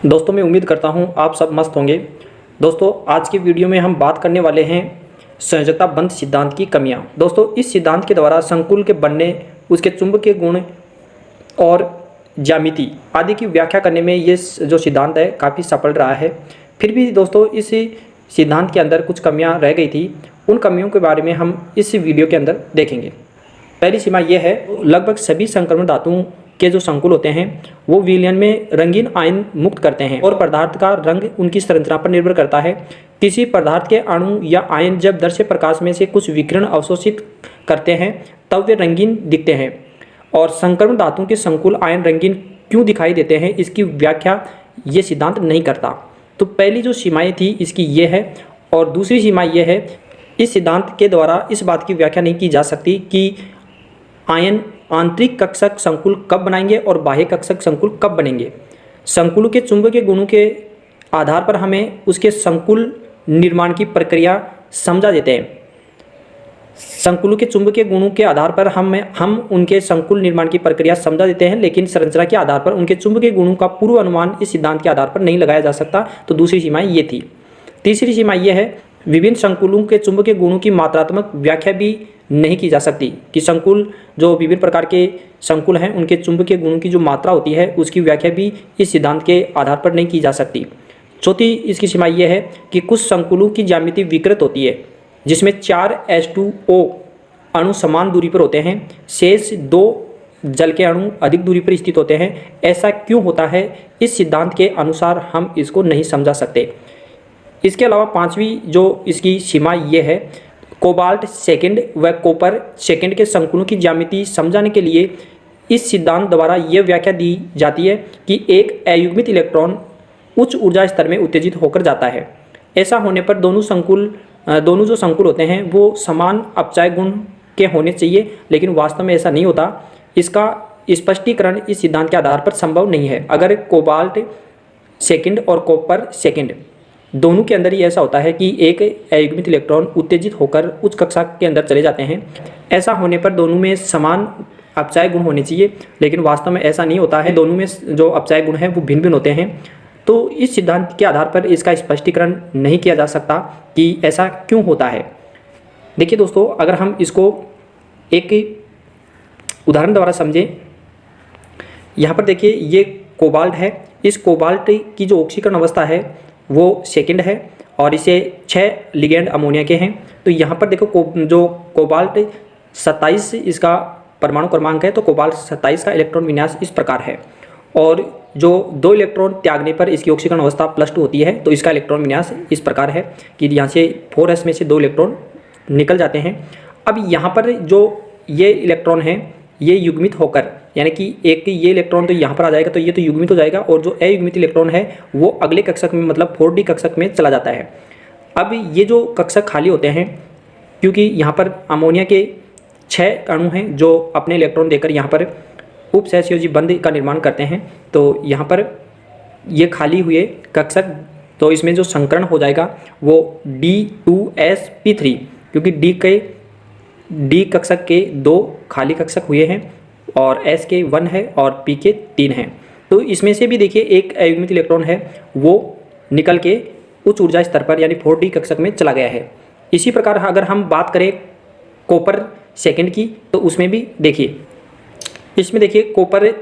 दोस्तों मैं उम्मीद करता हूं आप सब मस्त होंगे। दोस्तों आज की वीडियो में हम बात करने वाले हैं संयोजकता बंध सिद्धांत की कमियां। दोस्तों इस सिद्धांत के द्वारा संकुल के बनने, उसके चुंबकीय गुण और ज्यामिति आदि की व्याख्या करने में ये जो सिद्धांत है काफ़ी सफल रहा है। फिर भी दोस्तों इस सिद्धांत के अंदर कुछ कमियाँ रह गई थी, उन कमियों के बारे में हम इस वीडियो के अंदर देखेंगे। पहली सीमा यह है, लगभग सभी संक्रमण धातुओं के जो संकुल होते हैं वो विलयन में रंगीन आयन मुक्त करते हैं और पदार्थ का रंग उनकी संरचना पर निर्भर करता है। किसी पदार्थ के अणु या आयन जब दृश्य प्रकाश में से कुछ विकिरण अवशोषित करते हैं तब वे रंगीन दिखते हैं। और संक्रमण धातुओं के संकुल आयन रंगीन क्यों दिखाई देते हैं इसकी व्याख्या ये सिद्धांत नहीं करता। तो पहली जो सीमाएँ थी इसकी ये है। और दूसरी सीमा ये है, इस सिद्धांत के द्वारा इस बात की व्याख्या नहीं की जा सकती कि आयन आंतरिक कक्षक संकुल कब बनाएंगे और बाह्य कक्षक संकुल कब बनेंगे। संकुल के चुंबकीय गुणों के आधार पर हमें उसके संकुल निर्माण की प्रक्रिया समझा देते हैं। संकुल के चुंबकीय गुणों के आधार पर हम उनके संकुल निर्माण की प्रक्रिया समझा देते हैं, लेकिन संरचना के आधार पर उनके चुंबकीय गुणों का पूर्व अनुमान इस सिद्धांत के आधार पर नहीं लगाया जा सकता। तो दूसरी सीमा ये थी। तीसरी सीमा ये है, विभिन्न संकुलों के चुंबकीय गुणों की मात्रात्मक व्याख्या भी नहीं की जा सकती कि संकुल जो विभिन्न प्रकार के संकुल हैं उनके चुंबकीय गुणों की जो मात्रा होती है उसकी व्याख्या भी इस सिद्धांत के आधार पर नहीं की जा सकती। चौथी इसकी सीमा यह है कि कुछ संकुलों की ज्यामिति विकृत होती है जिसमें 4 H2O अणु समान दूरी पर होते हैं, शेष 2 जल के अणु अधिक दूरी पर स्थित होते हैं। ऐसा क्यों होता है, इस सिद्धांत के अनुसार हम इसको नहीं समझा सकते। इसके अलावा पांचवी जो इसकी सीमा ये है, कोबाल्ट सेकंड व कॉपर सेकंड के संकुलों की ज्यामिति समझाने के लिए इस सिद्धांत द्वारा यह व्याख्या दी जाती है कि एक अयुग्मित इलेक्ट्रॉन उच्च ऊर्जा स्तर में उत्तेजित होकर जाता है। ऐसा होने पर दोनों जो संकुल होते हैं वो समान अपचय गुण के होने चाहिए, लेकिन वास्तव में ऐसा नहीं होता। इसका स्पष्टीकरण इस सिद्धांत के आधार पर संभव नहीं है। अगर कोबाल्ट सेकंड और कॉपर सेकंड दोनों के अंदर ही ऐसा होता है कि एक अयुग्मित इलेक्ट्रॉन उत्तेजित होकर उच्च कक्षा के अंदर चले जाते हैं, ऐसा होने पर दोनों में समान अपचय गुण होने चाहिए, लेकिन वास्तव में ऐसा नहीं होता है। दोनों में जो अपचय गुण हैं वो भिन्न भिन्न होते हैं। तो इस सिद्धांत के आधार पर इसका स्पष्टीकरण नहीं किया जा सकता कि ऐसा क्यों होता है। देखिए दोस्तों, अगर हम इसको एक उदाहरण द्वारा समझें, यहाँ पर देखिए ये कोबाल्ट है। इस कोबाल्ट की जो ऑक्सीकरण अवस्था है वो सेकंड है और इसे 6 लिगेंड अमोनिया के हैं। तो यहाँ पर देखो जो कोबाल्ट 27 इसका परमाणु क्रमांक है, तो कोबाल्ट 27 का इलेक्ट्रॉन विन्यास इस प्रकार है। और जो 2 इलेक्ट्रॉन त्यागने पर इसकी ऑक्सीकरण अवस्था +2 होती है, तो इसका इलेक्ट्रॉन विन्यास इस प्रकार है कि यहाँ से 4s में से 2 इलेक्ट्रॉन निकल जाते हैं। अब यहाँ पर जो ये इलेक्ट्रॉन है ये युग्मित होकर, यानी कि एक ये इलेक्ट्रॉन तो यहाँ पर आ जाएगा, तो ये तो युग्मित हो जाएगा और जो अयुग्मित इलेक्ट्रॉन है वो अगले कक्षक में मतलब 4d कक्षक में चला जाता है। अब ये जो कक्षक खाली होते हैं, क्योंकि यहाँ पर अमोनिया के 6 अणु हैं जो अपने इलेक्ट्रॉन देकर यहाँ पर उपसहसंयोजी बंध का निर्माण करते हैं, तो यहाँ पर ये खाली हुए कक्षक, तो इसमें जो संकरण हो जाएगा वो D2sp3, क्योंकि D कक्षक के 2 खाली कक्षक हुए हैं और S के 1 है और P के 3 हैं। तो इसमें से भी देखिए एक अयुग्मित इलेक्ट्रॉन है वो निकल के उच्च ऊर्जा स्तर पर यानी 4d कक्षक में चला गया है। इसी प्रकार अगर हम बात करें कॉपर सेकंड की, तो उसमें भी देखिए, इसमें देखिए कॉपर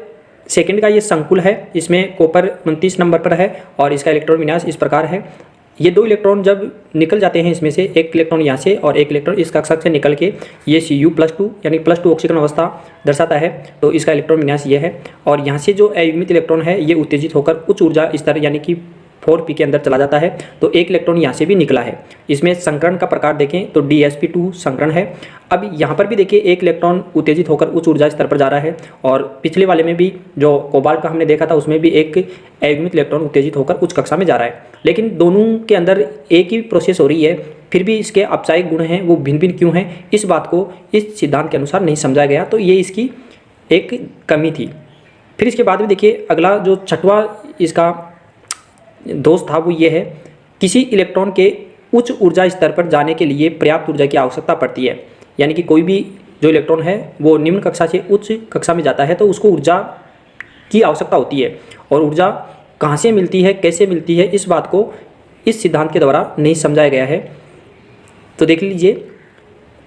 सेकंड का ये संकुल है, इसमें कॉपर 29 नंबर पर है और इसका इलेक्ट्रॉन विन्यास इस प्रकार है। ये 2 इलेक्ट्रॉन जब निकल जाते हैं, इसमें से एक इलेक्ट्रॉन यहाँ से और एक इलेक्ट्रॉन इस कक्षक से निकल के ये Cu+2 यानी +2 ऑक्सीकरण अवस्था दर्शाता है, तो इसका इलेक्ट्रॉन विन्यास ये है। और यहाँ से जो अयुग्मित इलेक्ट्रॉन है ये उत्तेजित होकर उच्च ऊर्जा स्तर यानी कि 4p के अंदर चला जाता है, तो एक इलेक्ट्रॉन यहाँ से भी निकला है। इसमें संकरण का प्रकार देखें तो DsP2 संकरण है। अब यहाँ पर भी देखिए एक इलेक्ट्रॉन उत्तेजित होकर उच्च ऊर्जा स्तर पर जा रहा है और पिछले वाले में भी जो कोबाल्ट का हमने देखा था उसमें भी एक अयुग्मित इलेक्ट्रॉन उत्तेजित होकर उच्च कक्षा में जा रहा है, लेकिन दोनों के अंदर एक ही प्रोसेस हो रही है, फिर भी इसके अपचायिक गुण हैं वो भिन्न भिन्न क्यों हैं, इस बात को इस सिद्धांत के अनुसार नहीं समझा गया। तो ये इसकी एक कमी थी। फिर इसके बाद में देखिए अगला जो 6वां इसका दोष था वो ये है, किसी इलेक्ट्रॉन के उच्च ऊर्जा स्तर पर जाने के लिए पर्याप्त ऊर्जा की आवश्यकता पड़ती है। यानी कि कोई भी जो इलेक्ट्रॉन है वो निम्न कक्षा से उच्च कक्षा में जाता है तो उसको ऊर्जा की आवश्यकता होती है, और ऊर्जा कहाँ से मिलती है, कैसे मिलती है, इस बात को इस सिद्धांत के द्वारा नहीं समझाया गया है। तो देख लीजिए,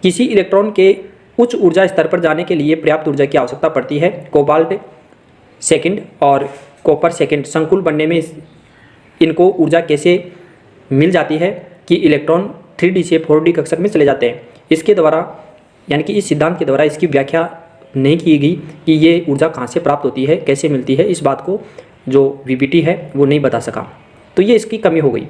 किसी इलेक्ट्रॉन के उच्च ऊर्जा स्तर पर जाने के लिए पर्याप्त ऊर्जा की आवश्यकता पड़ती है। कोबाल्ट सेकंड और कॉपर सेकंड संकुल बनने में इनको ऊर्जा कैसे मिल जाती है कि इलेक्ट्रॉन 3D से 4D कक्षक में चले जाते हैं। इसके द्वारा यानी कि इस सिद्धांत के द्वारा इसकी व्याख्या नहीं की गई कि ये ऊर्जा कहाँ से प्राप्त होती है, कैसे मिलती है, इस बात को जो VBT है वो नहीं बता सका। तो ये इसकी कमी हो गई।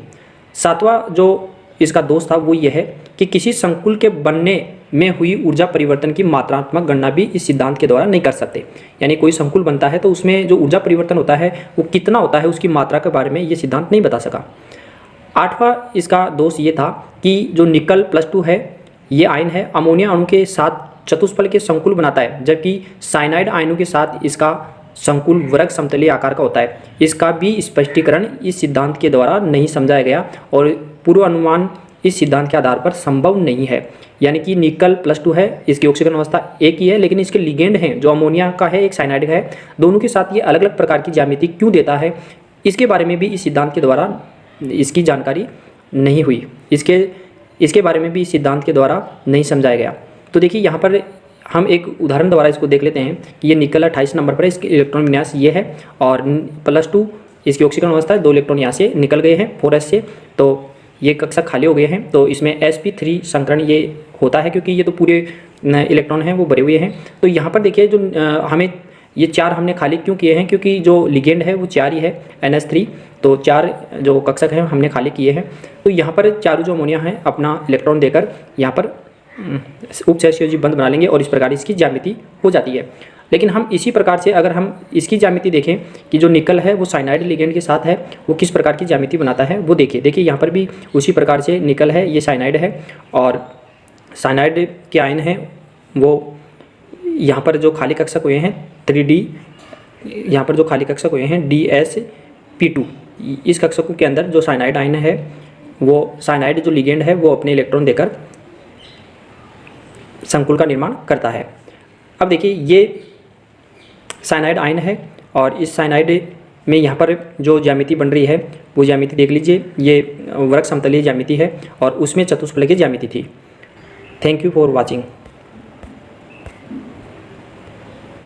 सातवां जो इसका दोष था वो ये है कि किसी संकुल के बनने में हुई ऊर्जा परिवर्तन की मात्रात्मक गणना भी इस सिद्धांत के द्वारा नहीं कर सकते। यानी कोई संकुल बनता है तो उसमें जो ऊर्जा परिवर्तन होता है वो कितना होता है, उसकी मात्रा के बारे में ये सिद्धांत नहीं बता सका। आठवां इसका दोष ये था कि जो निकल +2 है ये आयन है, अमोनिया अणु के साथ चतुष्फल के संकुल बनाता है, जबकि साइनाइड आयनों के साथ इसका संकुल वर्ग समतलीय आकार का होता है। इसका भी स्पष्टीकरण इस सिद्धांत के द्वारा नहीं समझाया गया और पूर्व अनुमान इस सिद्धांत के आधार पर संभव नहीं है। यानी कि निकल +2 है, इसकी ऑक्सीकरण अवस्था एक ही है, लेकिन इसके लिगेंड हैं जो अमोनिया का है, एक साइनाइड का है, दोनों के साथ ये अलग अलग प्रकार की ज्यामिति क्यों देता है, इसके बारे में भी इस सिद्धांत के द्वारा इसकी जानकारी नहीं हुई। इसके बारे में भी इस सिद्धांत के द्वारा नहीं समझाया गया। तो देखिए यहाँ पर हम एक उदाहरण द्वारा इसको देख लेते हैं कि ये निकल 28 नंबर पर है, इसके इलेक्ट्रॉन विन्यास ये है और +2 इसकी ऑक्सीकरण अवस्था है, 2 इलेक्ट्रॉन यहाँ से निकल गए हैं 4s से, तो ये कक्षक खाली हो गए हैं। तो इसमें sp3 संकरण ये होता है क्योंकि ये तो पूरे इलेक्ट्रॉन हैं वो भरे हुए हैं। तो यहाँ पर देखिए जो हमें ये 4 हमने खाली क्यों किए हैं, क्योंकि जो लिगेंड है वो 4 ही है NH3, तो 4 जो कक्षक हैं हमने खाली किए हैं। तो यहाँ पर चारों जो अमोनिया हैं अपना इलेक्ट्रॉन देकर यहाँ पर उपसहसयोजी बंध बना लेंगे और इस प्रकार इसकी ज्यामिति हो जाती है। लेकिन हम इसी प्रकार से अगर हम इसकी ज्यामिति देखें कि जो निकल है वो साइनाइड लिगेंड के साथ है, वो किस प्रकार की ज्यामिति बनाता है वो देखिए यहाँ पर भी उसी प्रकार से निकल है, ये साइनाइड है और साइनाइड के आयन हैं वो यहाँ पर जो खाली कक्षक हुए हैं 3D, यहाँ पर जो खाली कक्षक हुए हैं DsP2, इस कक्षकों के अंदर जो साइनाइड आयन है वो साइनाइड जो लिगेंड है वो अपने इलेक्ट्रॉन देकर संकुल का निर्माण करता है। अब देखिए ये साइनाइड आयन है और इस साइनाइड में यहाँ पर जो ज्यामिति बन रही है वो ज्यामिति देख लीजिए, ये वर्ग समतलीय ज्यामिति है और उसमें चतुष्फलकीय ज्यामिति थी। Thank you for watching.